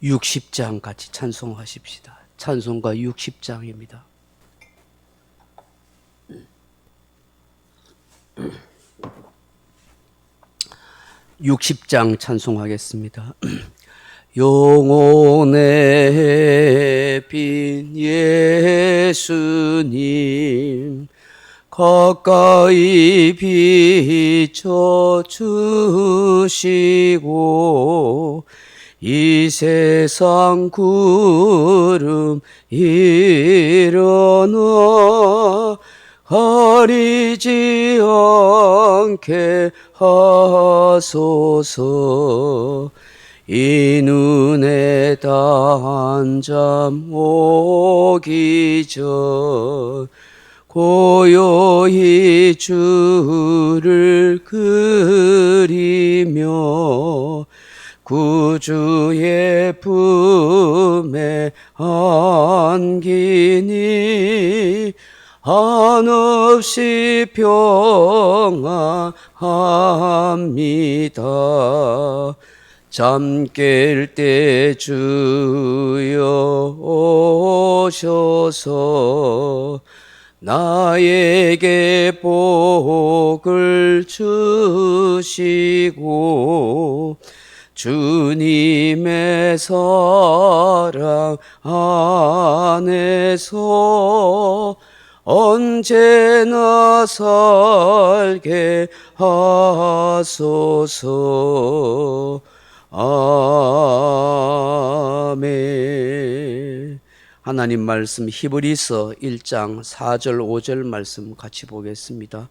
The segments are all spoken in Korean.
60장 같이 찬송하십시다. 찬송가 60장입니다. 60장 찬송하겠습니다. 영혼의 빈 예수님 가까이 비춰주시고 이 세상 구름 일어나 가리지 않게 하소서. 이 눈에 단잠 오기 전 고요히 주를 그리며 구주의 품에 안기니 한없이 평안합니다. 잠 깰 때 주여 오셔서 나에게 복을 주시고 주님의 사랑 안에서 언제나 살게 하소서. 아멘. 하나님 말씀 히브리서 1장 4절 5절 말씀 같이 보겠습니다.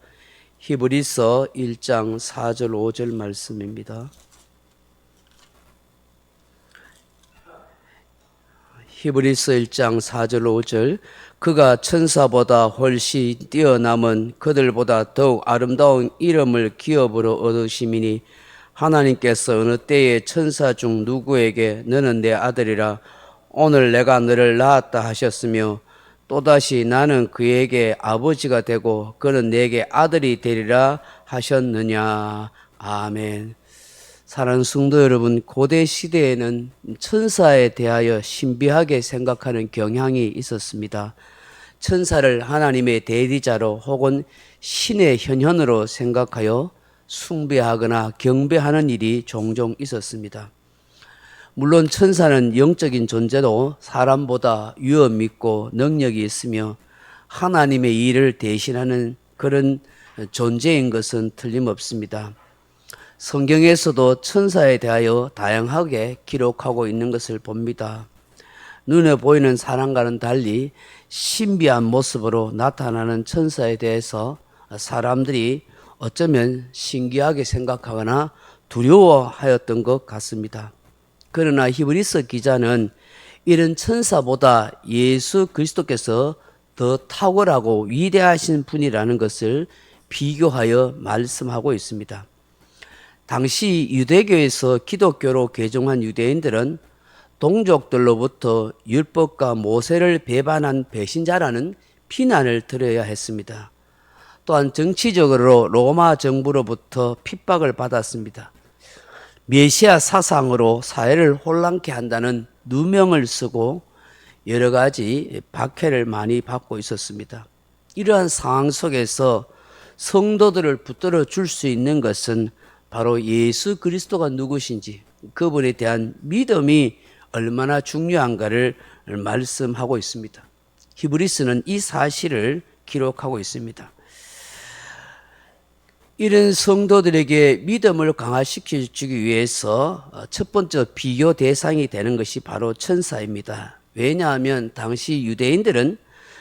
히브리서 1장 4절 5절 말씀입니다. 히브리서 1장 4절 5절 그가 천사보다 훨씬 뛰어남은 그들보다 더욱 아름다운 이름을 기업으로 얻으심이니 하나님께서 어느 때에 천사 중 누구에게 너는 내 아들이라 오늘 내가 너를 낳았다 하셨으며 또다시 나는 그에게 아버지가 되고 그는 내게 아들이 되리라 하셨느냐. 아멘. 사랑하는 성도 여러분, 고대 시대에는 천사에 대하여 신비하게 생각하는 경향이 있었습니다. 천사를 하나님의 대리자로 혹은 신의 현현으로 생각하여 숭배하거나 경배하는 일이 종종 있었습니다. 물론 천사는 영적인 존재도 사람보다 위엄 있고 능력이 있으며 하나님의 일을 대신하는 그런 존재인 것은 틀림없습니다. 성경에서도 천사에 대하여 다양하게 기록하고 있는 것을 봅니다. 눈에 보이는 사람과는 달리 신비한 모습으로 나타나는 천사에 대해서 사람들이 어쩌면 신기하게 생각하거나 두려워하였던 것 같습니다. 그러나 히브리서 기자는 이런 천사보다 예수 그리스도께서 더 탁월하고 위대하신 분이라는 것을 비교하여 말씀하고 있습니다. 당시 유대교에서 기독교로 개종한 유대인들은 동족들로부터 율법과 모세를 배반한 배신자라는 비난을 들어야 했습니다. 또한 정치적으로 로마 정부로부터 핍박을 받았습니다. 메시아 사상으로 사회를 혼란케 한다는 누명을 쓰고 여러 가지 박해를 많이 받고 있었습니다. 이러한 상황 속에서 성도들을 붙들어 줄 수 있는 것은 바로 예수 그리스도가 누구신지 그분에 대한 믿음이 얼마나 중요한가를 말씀하고 있습니다. 히브리서는 이 사실을 기록하고 있습니다. 이런 성도들에게 믿음을 강화시켜주기 위해서 첫 번째 비교 대상이 되는 것이 바로 천사입니다. 왜냐하면 당시 유대인들은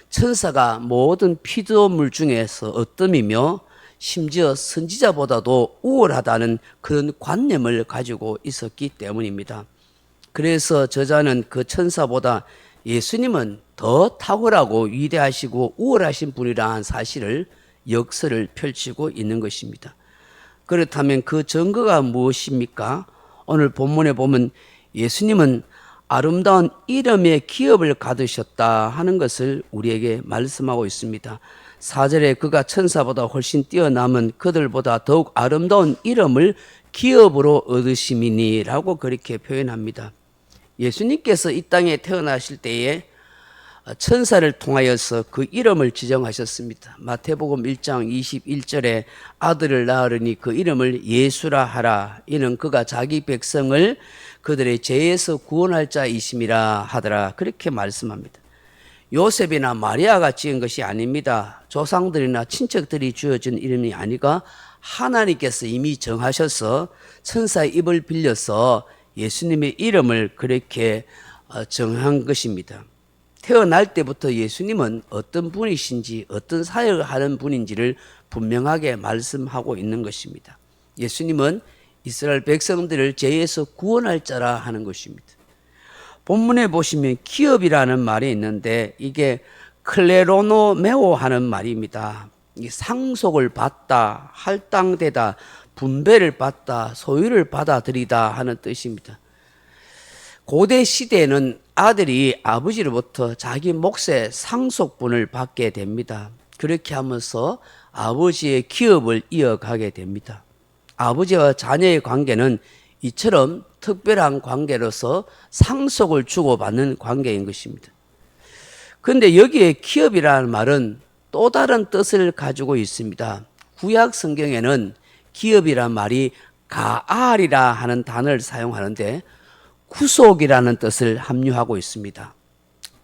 천사가 모든 피조물 중에서 어뜸이며 심지어 선지자보다도 우월하다는 그런 관념을 가지고 있었기 때문입니다. 그래서 저자는 그 천사보다 예수님은 더 탁월하고 위대하시고 우월하신 분이라는 사실을 역설을 펼치고 있는 것입니다. 그렇다면 그 증거가 무엇입니까? 오늘 본문에 보면 예수님은 아름다운 이름의 기업을 가두셨다 하는 것을 우리에게 말씀하고 있습니다. 4절에 그가 천사보다 훨씬 뛰어남은 그들보다 더욱 아름다운 이름을 기업으로 얻으심이니 라고 그렇게 표현합니다. 예수님께서 이 땅에 태어나실 때에 천사를 통하여서 그 이름을 지정하셨습니다. 마태복음 1장 21절에 아들을 낳으리니 그 이름을 예수라 하라. 이는 그가 자기 백성을 그들의 죄에서 구원할 자이심이라 하더라. 그렇게 말씀합니다. 요셉이나 마리아가 지은 것이 아닙니다. 조상들이나 친척들이 지어준 이름이 아니고 하나님께서 이미 정하셔서 천사의 입을 빌려서 예수님의 이름을 그렇게 정한 것입니다. 태어날 때부터 예수님은 어떤 분이신지 어떤 사역을 하는 분인지를 분명하게 말씀하고 있는 것입니다. 예수님은 이스라엘 백성들을 죄에서 구원할 자라 하는 것입니다. 본문에 보시면 기업이라는 말이 있는데 이게 클레로노메오 하는 말입니다. 상속을 받다, 할당되다, 분배를 받다, 소유를 받아들이다 하는 뜻입니다. 고대 시대에는 아들이 아버지로부터 자기 몫의 상속분을 받게 됩니다. 그렇게 하면서 아버지의 기업을 이어가게 됩니다. 아버지와 자녀의 관계는 이처럼 특별한 관계로서 상속을 주고받는 관계인 것입니다. 그런데 여기에 기업이라는 말은 또 다른 뜻을 가지고 있습니다. 구약 성경에는 기업이란 말이 가알이라 하는 단어를 사용하는데 구속이라는 뜻을 함유하고 있습니다.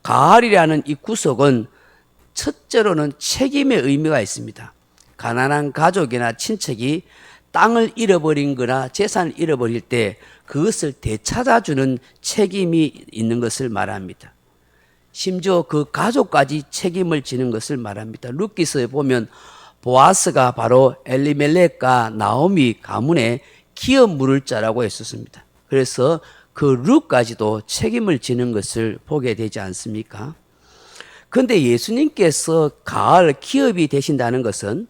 가알이라는 이 구속은 첫째로는 책임의 의미가 있습니다. 가난한 가족이나 친척이 땅을 잃어버린 거나 재산을 잃어버릴 때 그것을 되찾아주는 책임이 있는 것을 말합니다. 심지어 그 가족까지 책임을 지는 것을 말합니다. 룻기서에 보면 보아스가 바로 엘리멜렉과 나오미 가문의 기업 물을 자라고 했었습니다. 그래서 그 룻까지도 책임을 지는 것을 보게 되지 않습니까? 그런데 예수님께서 가을 기업이 되신다는 것은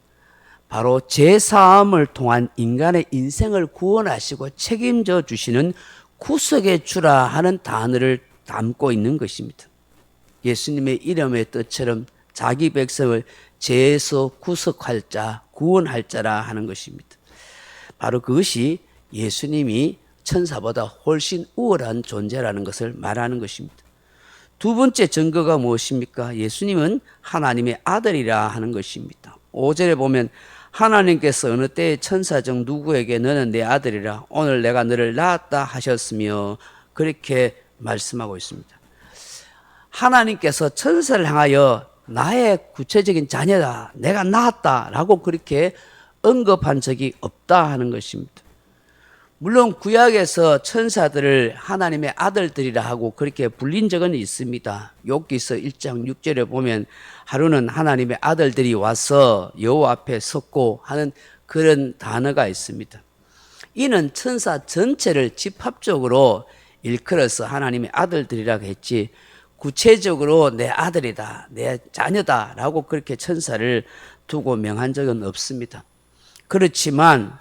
바로 죄사함을 통한 인간의 인생을 구원하시고 책임져 주시는 구속의 주라 하는 단어를 담고 있는 것입니다. 예수님의 이름의 뜻처럼 자기 백성을 죄에서 구속할 자, 구원할 자라 하는 것입니다. 바로 그것이 예수님이 천사보다 훨씬 우월한 존재라는 것을 말하는 것입니다. 두 번째 증거가 무엇입니까? 예수님은 하나님의 아들이라 하는 것입니다. 5절에 보면 하나님께서 어느 때에 천사 중 누구에게 너는 내 아들이라 오늘 내가 너를 낳았다 하셨으며 그렇게 말씀하고 있습니다. 하나님께서 천사를 향하여 나의 구체적인 자녀다, 내가 낳았다 라고 그렇게 언급한 적이 없다 하는 것입니다. 물론 구약에서 천사들을 하나님의 아들들이라 하고 그렇게 불린 적은 있습니다. 욥기서 1장 6절에 보면 하루는 하나님의 아들들이 와서 여호와 앞에 섰고 하는 그런 단어가 있습니다. 이는 천사 전체를 집합적으로 일컬어서 하나님의 아들들이라고 했지 구체적으로 내 아들이다, 내 자녀다 라고 그렇게 천사를 두고 명한 적은 없습니다. 그렇지만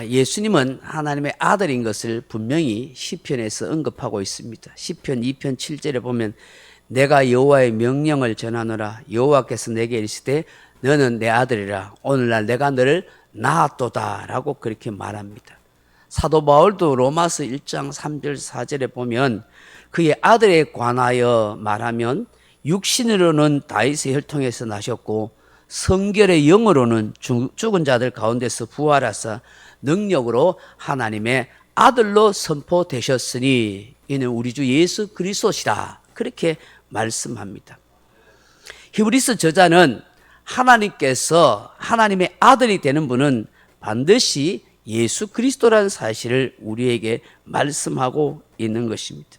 예수님은 하나님의 아들인 것을 분명히 시편에서 언급하고 있습니다. 시편 2편 7절에 보면 내가 여호와의 명령을 전하노라 여호와께서 내게 이르시되 너는 내 아들이라 오늘날 내가 너를 낳았도다 라고 그렇게 말합니다. 사도 바울도 로마서 1장 3절 4절에 보면 그의 아들에 관하여 말하면 육신으로는 다윗의 혈통에서 나셨고 성결의 영으로는 죽은 자들 가운데서 부활하사 능력으로 하나님의 아들로 선포되셨으니 이는 우리 주 예수 그리스도시라 그렇게 말씀합니다. 히브리서 저자는 하나님께서 하나님의 아들이 되는 분은 반드시 예수 그리스도라는 사실을 우리에게 말씀하고 있는 것입니다.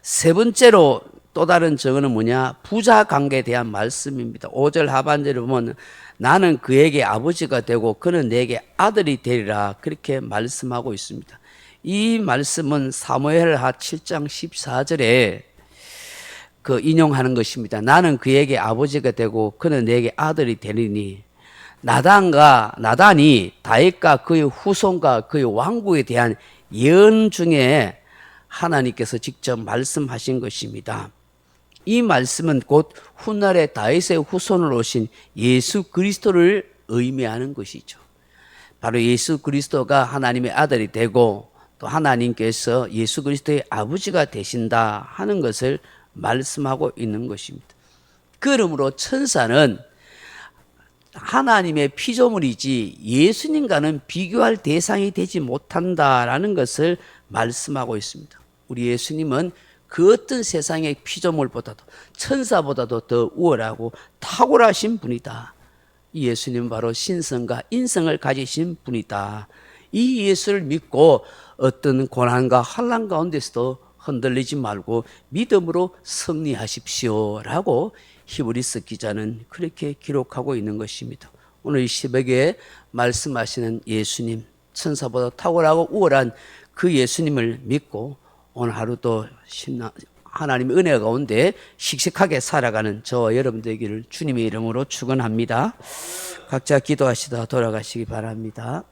세 번째로 또 다른 증언은 뭐냐? 부자 관계에 대한 말씀입니다. 5절 하반절에 보면 나는 그에게 아버지가 되고 그는 내게 아들이 되리라 그렇게 말씀하고 있습니다. 이 말씀은 사무엘하 7장 14절에 그 인용하는 것입니다. 나는 그에게 아버지가 되고 그는 내게 아들이 되리니 나단이 다윗과 그의 후손과 그의 왕국에 대한 예언 중에 하나님께서 직접 말씀하신 것입니다. 이 말씀은 곧 훗날에 다윗의 후손으로 오신 예수 그리스도를 의미하는 것이죠. 바로 예수 그리스도가 하나님의 아들이 되고 또 하나님께서 예수 그리스도의 아버지가 되신다 하는 것을 말씀하고 있는 것입니다. 그러므로 천사는 하나님의 피조물이지 예수님과는 비교할 대상이 되지 못한다라는 것을 말씀하고 있습니다. 우리 예수님은 그 어떤 세상의 피조물보다도 천사보다도 더 우월하고 탁월하신 분이다. 이 예수님은 바로 신성과 인성을 가지신 분이다. 이 예수를 믿고 어떤 고난과 환난 가운데서도 흔들리지 말고 믿음으로 승리하십시오라고 히브리서 기자는 그렇게 기록하고 있는 것입니다. 오늘 이 새벽에 말씀하시는 예수님, 천사보다 탁월하고 우월한 그 예수님을 믿고 오늘 하루도 하나님의 은혜 가운데 씩씩하게 살아가는 저와 여러분 되기를 주님의 이름으로 축원합니다. 각자 기도하시다 돌아가시기 바랍니다.